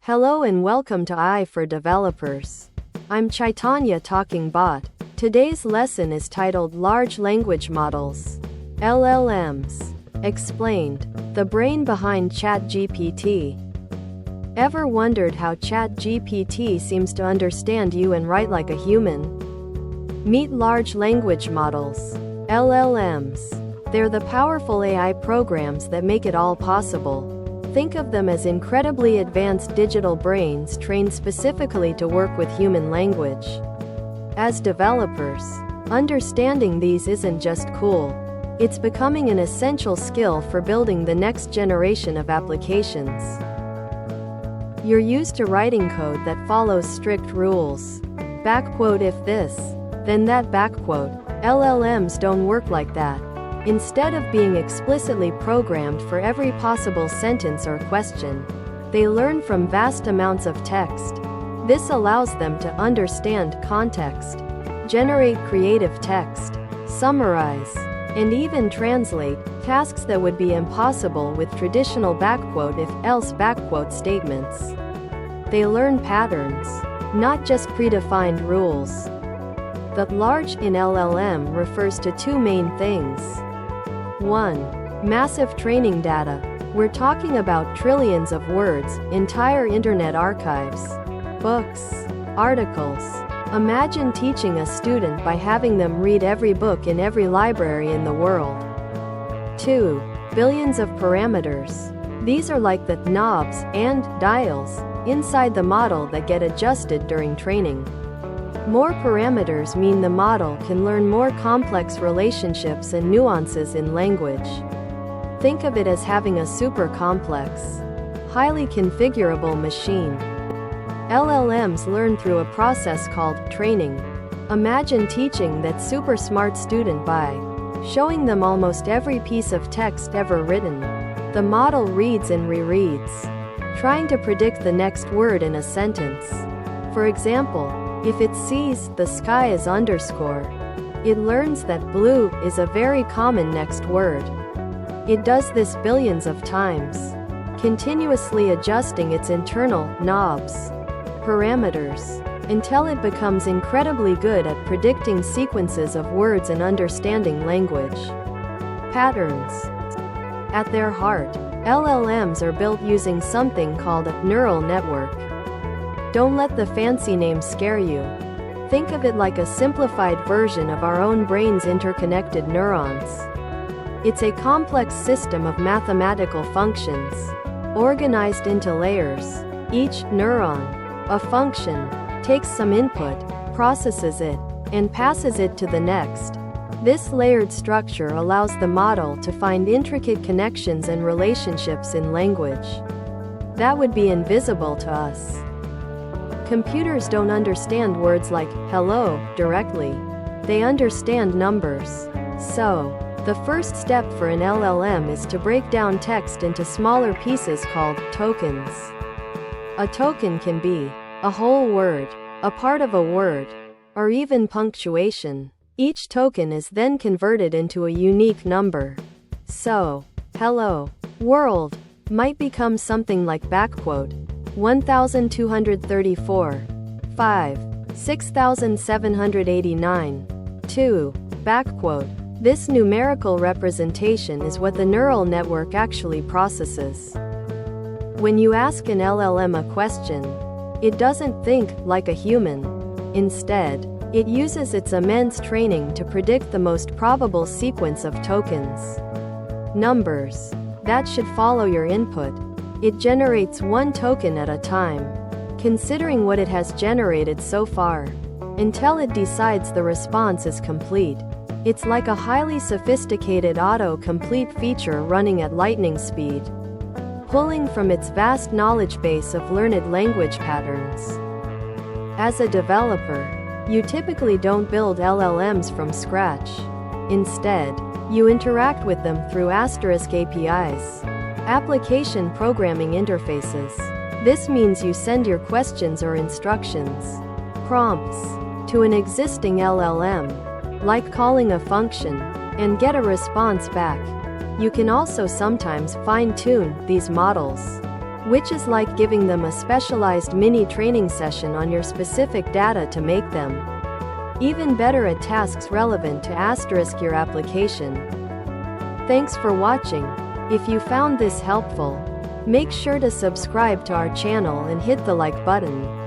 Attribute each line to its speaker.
Speaker 1: Hello and welcome to AI for Developers. I'm Chaitanya talking bot. Today's lesson is titled Large Language Models. LLMs. Explained. The brain behind ChatGPT. Ever wondered how ChatGPT seems to understand you and write like a human? Meet large language models. LLMs. They're the powerful AI programs that make it all possible. Think of them as incredibly advanced digital brains trained specifically to work with human language. As developers, understanding these isn't just cool. It's becoming an essential skill for building the next generation of applications. You're used to writing code that follows strict rules. Backquote if this, then that backquote. LLMs don't work like that. Instead of being explicitly programmed for every possible sentence or question, they learn from vast amounts of text. This allows them to understand context, generate creative text, summarize, and even translate tasks that would be impossible with traditional backquote if else backquote statements. They learn patterns, not just predefined rules. The large in LLM refers to two main things. 1. Massive training data. We're talking about trillions of words, entire internet archives, books, articles. Imagine teaching a student by having them read every book in every library in the world. 2. Billions of parameters. These are like the knobs and dials inside the model that get adjusted during training. More parameters mean the model can learn more complex relationships and nuances in language. Think of it as having a super complex, highly configurable machine. LLMs learn through a process called training. Imagine teaching that super smart student by showing them almost every piece of text ever written. The model reads and rereads, trying to predict the next word in a sentence. For example, if it sees the sky is underscore, it learns that blue is a very common next word. It does this billions of times, continuously adjusting its internal knobs, parameters, until it becomes incredibly good at predicting sequences of words and understanding language patterns. At their heart, LLMs are built using something called a neural network. Don't let the fancy name scare you. Think of it like a simplified version of our own brain's interconnected neurons. It's a complex system of mathematical functions, organized into layers. Each neuron, a function, takes some input, processes it, and passes it to the next. This layered structure allows the model to find intricate connections and relationships in language that would be invisible to us. Computers don't understand words like hello directly. They understand numbers. So, the first step for an LLM is to break down text into smaller pieces called tokens. A token can be a whole word, a part of a word, or even punctuation. Each token is then converted into a unique number. So, hello, world, might become something like backquote 1234, 5, 6789, 2, backquote. This numerical representation is what the neural network actually processes. When you ask an LLM a question, it doesn't think like a human. Instead, it uses its immense training to predict the most probable sequence of tokens, numbers, that should follow your input. It generates one token at a time, considering what it has generated so far, until it decides the response is complete. It's like a highly sophisticated auto-complete feature running at lightning speed, pulling from its vast knowledge base of learned language patterns. As a developer, you typically don't build LLMs from scratch. Instead, you interact with them through asterisk APIs. Application programming interfaces. This means you send your questions or instructions, prompts, to an existing LLM, like calling a function, and get a response back. You can also sometimes fine-tune these models. which is like giving them a specialized mini training session on your specific data to make them even better at tasks relevant to your application. Thanks for watching. If you found this helpful, make sure to subscribe to our channel and hit the like button.